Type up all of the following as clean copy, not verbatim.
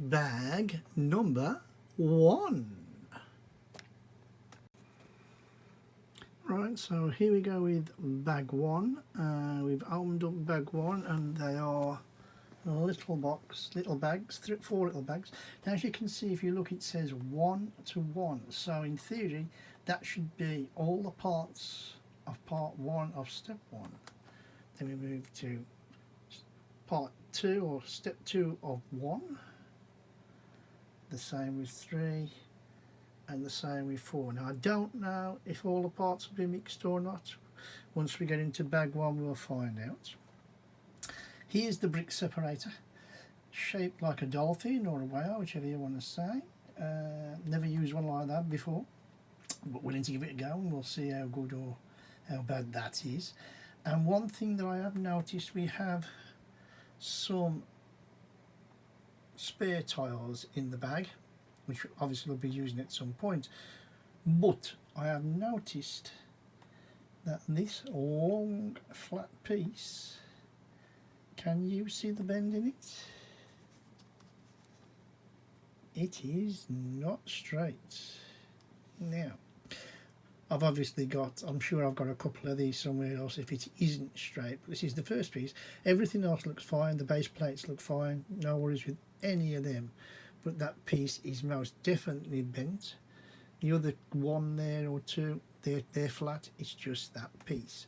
bag number 1. Right, so here we go with bag 1. We've opened up bag 1 and they are little bags, 4 little bags. Now as you can see, if you look, it says 1 to 1, so in theory that should be all the parts of part 1 of step 1. Then we move to part 2 or step 2 of 1, the same with 3 and the same with 4. Now I don't know if all the parts will be mixed or not. Once we get into bag 1 we'll find out. Here's the brick separator, shaped like a dolphin or a whale, whichever you want to say. Never used one like that before, but willing to give it a go, and we'll see how good or how bad that is. And one thing that I have noticed, we have some spare tiles in the bag, which obviously we'll be using at some point, but I have noticed that this long flat piece, can you see the bend in it? It is not straight. Now, I've obviously got, I'm sure I've got a couple of these somewhere else if it isn't straight, but this is the first piece. Everything else looks fine, the base plates look fine, no worries with any of them, but that piece is most definitely bent. The other one there or two, they're flat, it's just that piece.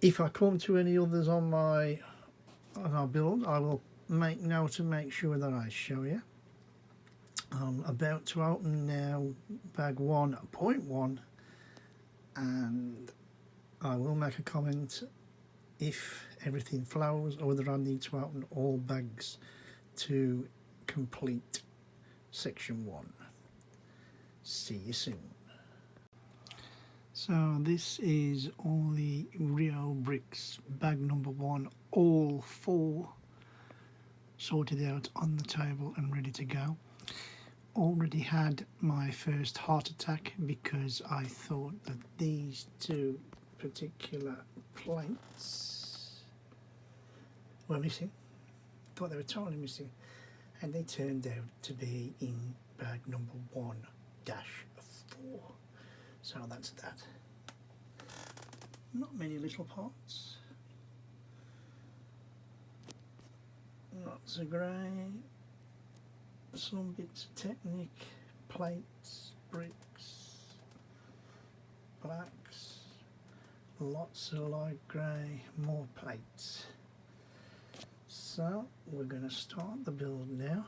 If I come to any others on our build, I will make note to make sure that I show you. I'm about to open now bag 1.1, and I will make a comment if everything flows or whether I need to open all bags to complete section 1. See you soon. So this is all the Reobrix bag number 1, all 4 sorted out on the table and ready to go. Already had my first heart attack because I thought that these 2 particular plates were missing. Thought they were totally missing, and they turned out to be in bag number 1-4. So that's that. Not many little parts. Lots of grey. Some bits of Technic, plates, bricks, blacks, lots of light grey, more plates. So we're going to start the build now,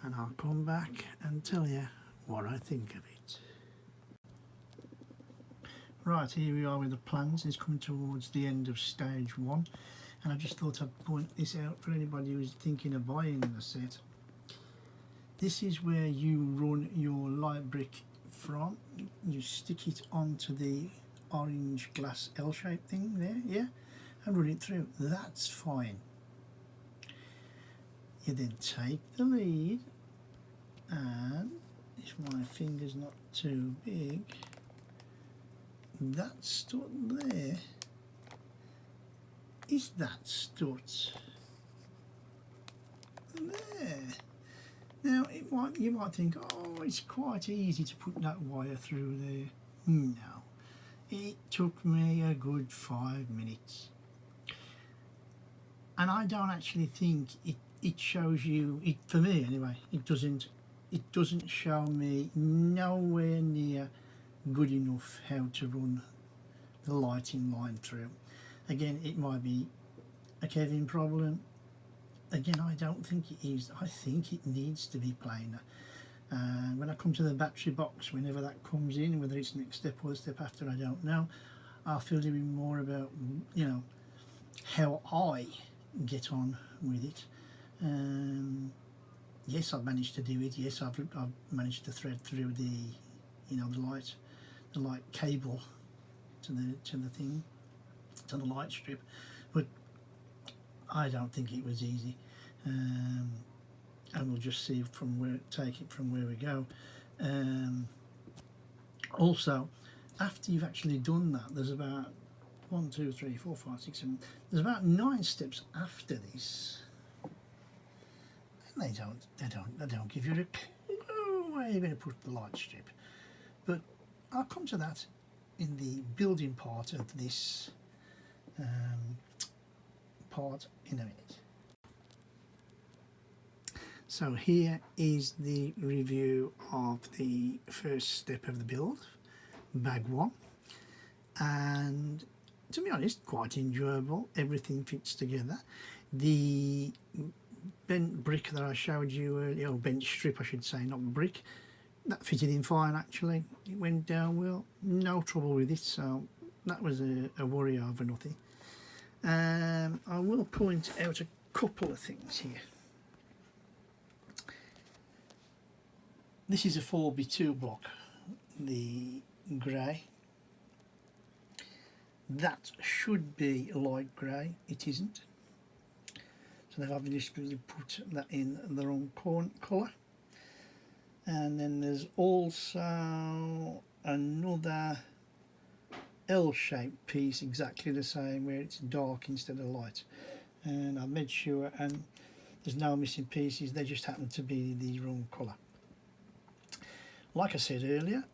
and I'll come back and tell you what I think of it. Right, here we are with the plans. It's coming towards the end of stage 1, and I just thought I'd point this out for anybody who's thinking of buying the set. This is where you run your light brick from. You stick it onto the orange glass L-shaped thing there, yeah, and run it through. That's fine. You then take the lead, and if my finger's not too big, that stud there is that stud there. Now you might think, oh, it's quite easy to put that wire through there. No, it took me a good 5 minutes, and I don't actually think it shows you, for me anyway, it doesn't show me nowhere near good enough how to run the lighting line through. Again, it might be a Kevin problem. Again, I don't think it is. I think it needs to be plainer. When I come to the battery box, whenever that comes in, whether it's next step or the step after, I don't know, I'll fill you in more about, you know, how I get on with it. Yes, I've managed to do it. Yes, I've managed to thread through the, you know, the light cable to the thing, to the light strip, but I don't think it was easy. And we'll just see take it from where we go. Also, after you've actually done that, there's about 1, 2, 3, 4, 5, 6, 7. There's about 9 steps after this they don't give you a clue where you're going to put the light strip. But I'll come to that in the building part of this part in a minute. So here is the review of the first step of the build, bag one, and to be honest, quite enjoyable. Everything fits together. The bent brick that I showed you earlier, or bent strip I should say, not brick, that fitted in fine actually. It went down well, no trouble with it, so that was a worry over nothing. I will point out a couple of things here. This is a 4x2 block, the grey. That should be light grey, it isn't. So they've obviously put that in the wrong colour. And then there's also another L-shaped piece, exactly the same, where it's dark instead of light. And I've made sure, and there's no missing pieces, they just happen to be the wrong colour. Like I said earlier,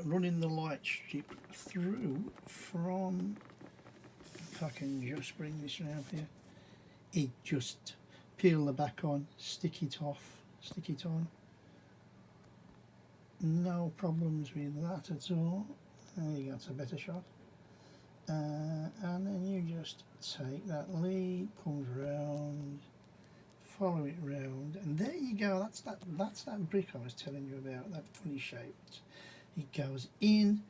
running the light strip through from, if I can just bring this around here, it just peel the back on, stick it off, stick it on. No problems with that at all. There you go, it's a better shot. And then you just take that lead, comes round, follow it round, and there you go. That's that brick I was telling you about, that funny shaped. It goes in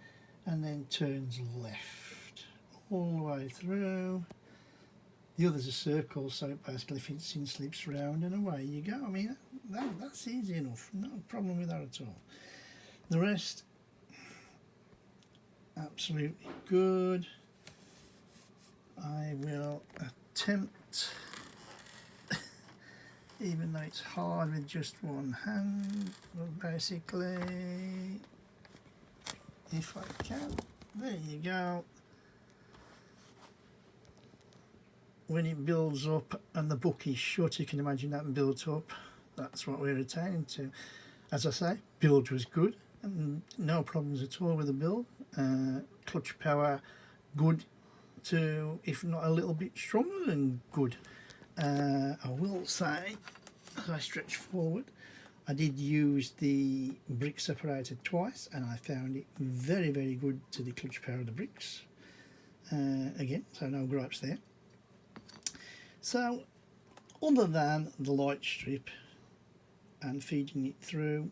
and then turns left all the way through. The other's a circle, so it basically fits in, slips round, and away you go. I mean, that's easy enough, no problem with that at all. The rest, absolutely good. I will attempt, even though it's hard with just one hand, but basically, if I can, there you go. When it builds up and the book is shut, you can imagine that built up. That's what we're attaining to. As I say, build was good, and no problems at all with the build. Clutch power, good to, if not a little bit stronger than good. I will say, as I stretch forward, I did use the brick separator twice, and I found it very, very good to the clutch power of the bricks. Again, so no gripes there. So, other than the light strip and feeding it through,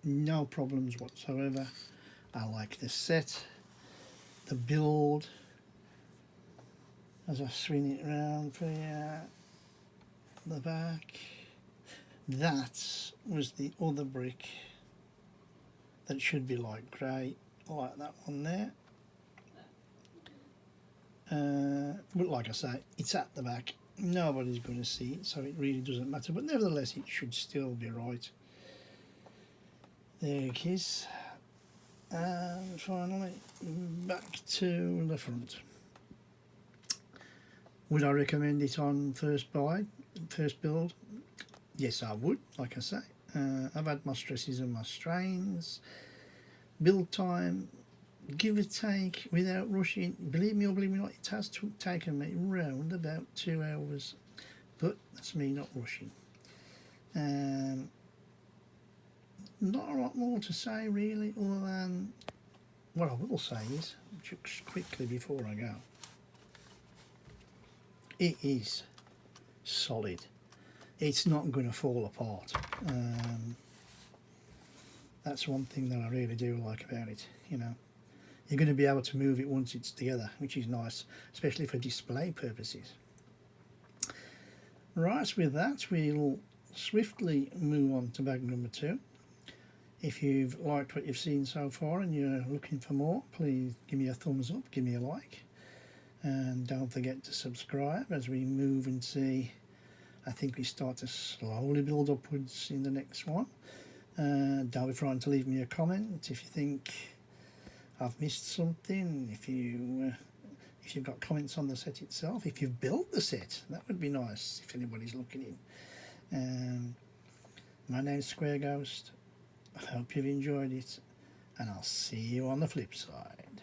no problems whatsoever. I like the set, the build, as I swing it around for the back. That was the other brick that should be light grey, like that one there. But like I say, it's at the back. Nobody's going to see it, so it really doesn't matter. But nevertheless, it should still be right. There it is. And finally, back to the front. Would I recommend it on first build? Yes, I would, like I say. I've had my stresses and my strains. Build time, give or take, without rushing. Believe me or believe me not, it has taken me around about 2 hours. But that's me not rushing. Not a lot more to say really, other than what I will say is, just quickly before I go, it is solid. It's not going to fall apart. That's one thing that I really do like about it. You know, you're going to be able to move it once it's together, which is nice, especially for display purposes. Right, with that, we'll swiftly move on to bag number 2. If you've liked what you've seen so far and you're looking for more, please give me a thumbs up, give me a like, and don't forget to subscribe as we move and see. I think we start to slowly build upwards in the next one. Don't be frightened to leave me a comment if you think I've missed something, if you've got comments on the set itself, if you've built the set, that would be nice if anybody's looking in. My name's Square Ghost. I hope you've enjoyed it, and I'll see you on the flip side.